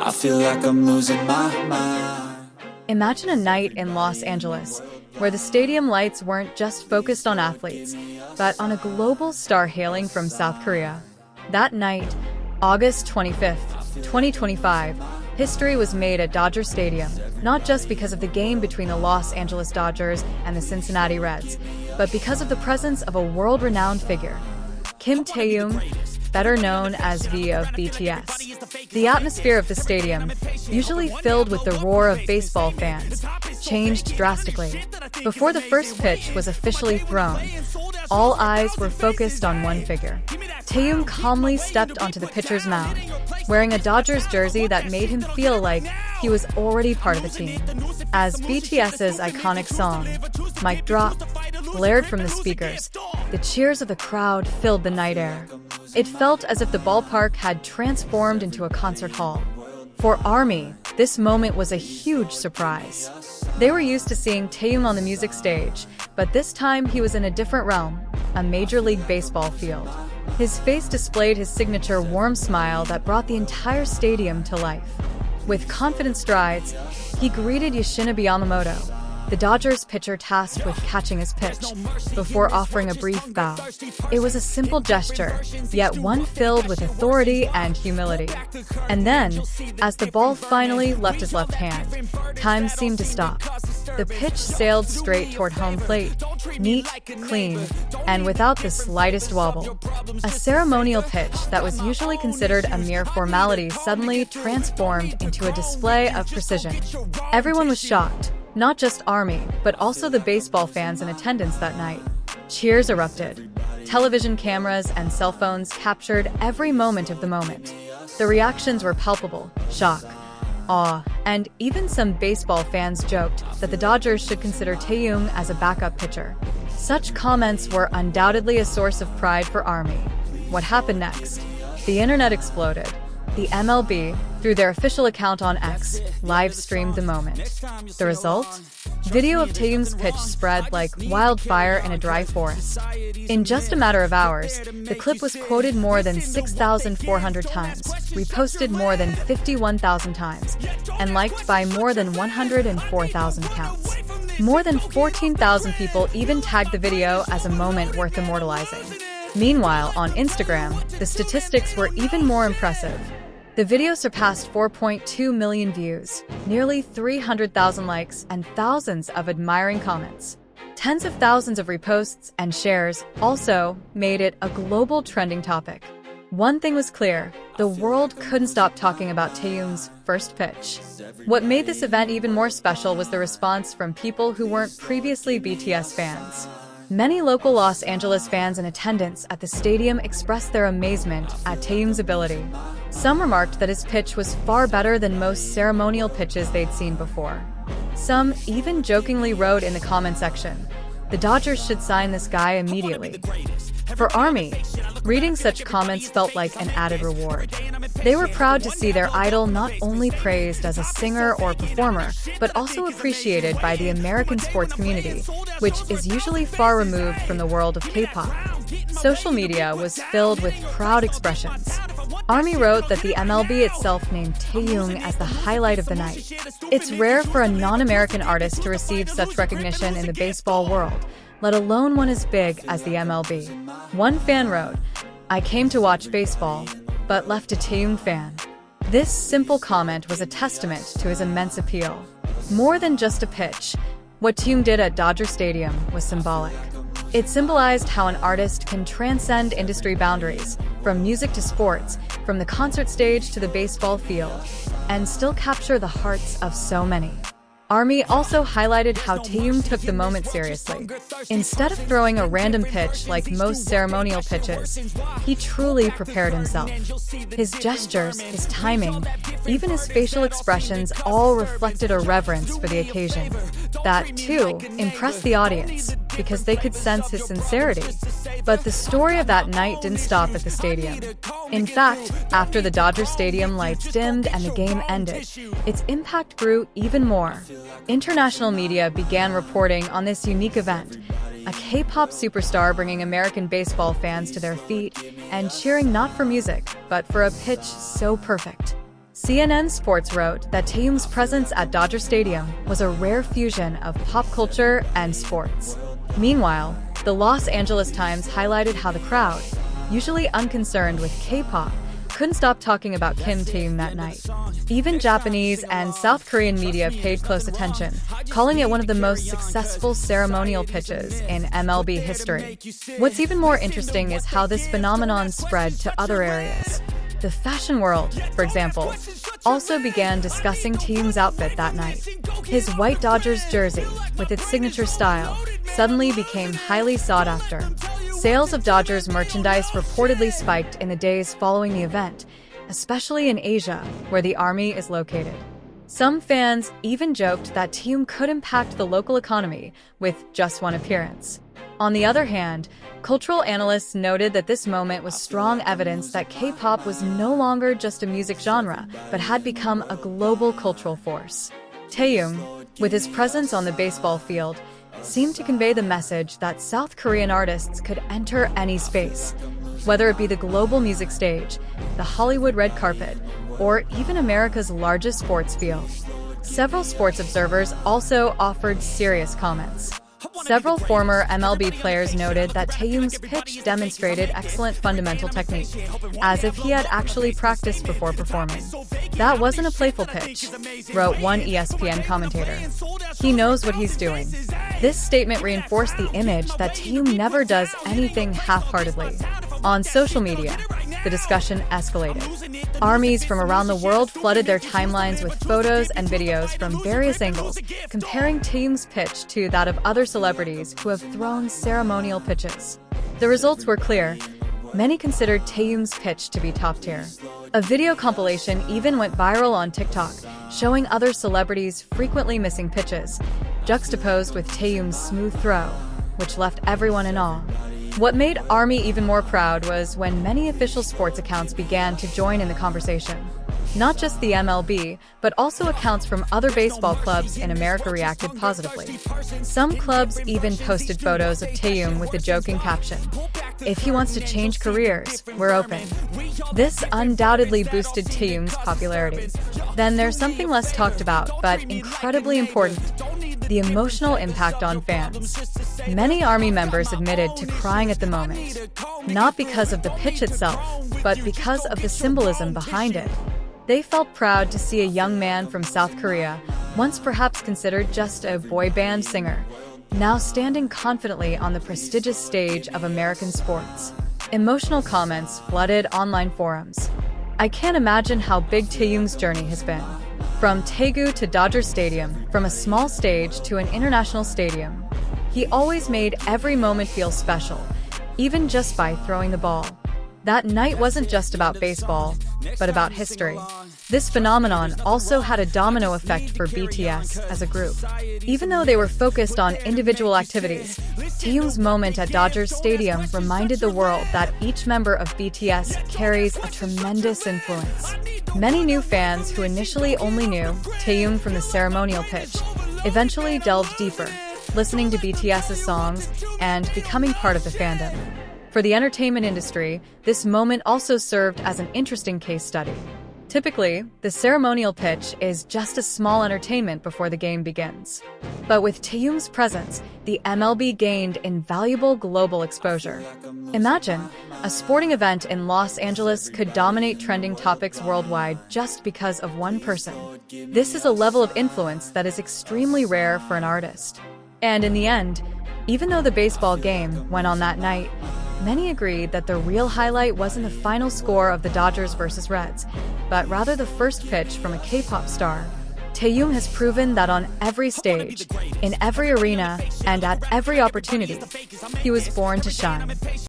I feel like I'm losing my mind. Imagine a night in Los Angeles where the stadium lights weren't just focused on athletes, but on a global star hailing from South Korea. That night, August 25th, 2025, history was made at Dodger Stadium, not just because of the game between the Los Angeles Dodgers and the Cincinnati Reds, but because of the presence of a world-renowned figure, Kim Taehyung, better known as V of BTS. The atmosphere of the stadium, usually filled with the roar of baseball fans, changed drastically. Before the first pitch was officially thrown, all eyes were focused on one figure. Taehyung calmly stepped onto the pitcher's mound, wearing a Dodgers jersey that made him feel like he was already part of the team. As BTS's iconic song, Mic Drop, blared from the speakers, the cheers of the crowd filled the night air. It felt as if the ballpark had transformed into a concert hall. For ARMY, this moment was a huge surprise. They were used to seeing Taehyung on the music stage, but this time he was in a different realm, a Major League Baseball field. His face displayed his signature warm smile that brought the entire stadium to life. With confident strides, he greeted Yoshinobu Yamamoto, the Dodgers pitcher tasked with catching his pitch, before offering a brief bow. It was a simple gesture, yet one filled with authority and humility. And then, as the ball finally left his left hand, time seemed to stop. The pitch sailed straight toward home plate, neat, clean, and without the slightest wobble. A ceremonial pitch that was usually considered a mere formality suddenly transformed into a display of precision. Everyone was shocked. Not just ARMY, but also the baseball fans in attendance that night. Cheers erupted. Television cameras and cell phones captured every moment of the moment. The reactions were palpable: shock, awe, and even some baseball fans joked that the Dodgers should consider Taehyung as a backup pitcher. Such comments were undoubtedly a source of pride for ARMY. What happened next? The internet exploded. The MLB, through their official account on X, live-streamed the moment. The result? Video of Taehyung's pitch spread like wildfire in a dry forest. In just a matter of hours, the clip was quoted more than 6,400 times, reposted more than 51,000 times, and liked by more than 104,000 accounts. More than 14,000 people even tagged the video as a moment worth immortalizing. Meanwhile, on Instagram, the statistics were even more impressive. The video surpassed 4.2 million views, nearly 300,000 likes, and thousands of admiring comments. Tens of thousands of reposts and shares also made it a global trending topic. One thing was clear: the world couldn't stop talking about Taehyung's first pitch. What made this event even more special was the response from people who weren't previously BTS fans. Many local Los Angeles fans in attendance at the stadium expressed their amazement at Taehyung's ability. Some remarked that his pitch was far better than most ceremonial pitches they'd seen before. Some even jokingly wrote in the comment section, "The Dodgers should sign this guy immediately." For ARMY, reading such comments felt like an added reward. They were proud to see their idol not only praised as a singer or performer, but also appreciated by the American sports community, which is usually far removed from the world of K-pop. Social media was filled with proud expressions. ARMY wrote that the MLB itself named Taehyung as the highlight of the night. It's rare for a non-American artist to receive such recognition in the baseball world, let alone one as big as the MLB. One fan wrote, "I came to watch baseball, but left a Taehyung fan." This simple comment was a testament to his immense appeal. More than just a pitch, what Taehyung did at Dodger Stadium was symbolic. It symbolized how an artist can transcend industry boundaries, from music to sports, from the concert stage to the baseball field, and still capture the hearts of so many. ARMY also highlighted how Taehyung took the moment seriously. Instead of throwing a random pitch like most ceremonial pitches, he truly prepared himself. His gestures, his timing, even his facial expressions all reflected a reverence for the occasion. That, too, impressed the audience, because they could sense his sincerity. But the story of that night didn't stop at the stadium. In fact, after the Dodger Stadium lights dimmed and the game ended, its impact grew even more. International media began reporting on this unique event, a K-pop superstar bringing American baseball fans to their feet and cheering not for music, but for a pitch so perfect. CNN Sports wrote that Taehyung's presence at Dodger Stadium was a rare fusion of pop culture and sports. Meanwhile, the Los Angeles Times highlighted how the crowd, usually unconcerned with K-pop, couldn't stop talking about Kim Taehyung that night. Even Japanese and South Korean media paid close attention, calling it one of the most successful ceremonial pitches in MLB history. What's even more interesting is how this phenomenon spread to other areas. The fashion world, for example, also began discussing Taehyung's outfit that night. His white Dodgers jersey, with its signature style, suddenly became highly sought after. Sales of Dodgers merchandise reportedly spiked in the days following the event, especially in Asia, where the army is located. Some fans even joked that Taehyung could impact the local economy with just one appearance. On the other hand, cultural analysts noted that this moment was strong evidence that K-pop was no longer just a music genre, but had become a global cultural force. Taehyung, with his presence on the baseball field, seemed to convey the message that South Korean artists could enter any space, whether it be the global music stage, the Hollywood red carpet, or even America's largest sports field. Several sports observers also offered serious comments. Several former MLB players noted that Taehyung's pitch demonstrated excellent fundamental technique, as if he had actually practiced before performing. "That wasn't a playful pitch," wrote one ESPN commentator. "He knows what he's doing." This statement reinforced the image that Taehyung never does anything half-heartedly. On social media, the discussion escalated. Armies from around the world flooded their timelines with photos and videos from various angles, comparing Taehyung's pitch to that of other celebrities who have thrown ceremonial pitches. The results were clear. Many considered Taehyung's pitch to be top tier. A video compilation even went viral on TikTok, showing other celebrities frequently missing pitches, juxtaposed with Taehyung's smooth throw, which left everyone in awe. What made ARMY even more proud was when many official sports accounts began to join in the conversation. Not just the MLB, but also accounts from other baseball clubs in America reacted positively. Some clubs even posted photos of Taehyung with the joking caption, "If he wants to change careers, we're open." This undoubtedly boosted Taehyung's popularity. Then there's something less talked about, but incredibly important: the emotional impact on fans. Many ARMY members admitted to crying at the moment, not because of the pitch itself, but because of the symbolism behind it. They felt proud to see a young man from South Korea, once perhaps considered just a boy band singer, now standing confidently on the prestigious stage of American sports. Emotional comments flooded online forums. "I can't imagine how big Taehyung's journey has been. From Daegu to Dodger Stadium, from a small stage to an international stadium. He always made every moment feel special, even just by throwing the ball." That night wasn't just about baseball, but about history. This phenomenon also had a domino effect for BTS as a group. Even though they were focused on individual activities, Taehyung's moment at Dodgers Stadium reminded the world that each member of BTS carries a tremendous influence. Many new fans who initially only knew Taehyung from the ceremonial pitch eventually delved deeper, listening to BTS's songs and becoming part of the fandom. For the entertainment industry, this moment also served as an interesting case study. Typically, the ceremonial pitch is just a small entertainment before the game begins. But with Taehyung's presence, the MLB gained invaluable global exposure. Imagine, a sporting event in Los Angeles could dominate trending topics worldwide just because of one person. This is a level of influence that is extremely rare for an artist. And in the end, even though the baseball game went on that night, many agreed that the real highlight wasn't the final score of the Dodgers versus Reds, but rather the first pitch from a K-pop star. Taehyung has proven that on every stage, in every arena, and at every opportunity, he was born to shine.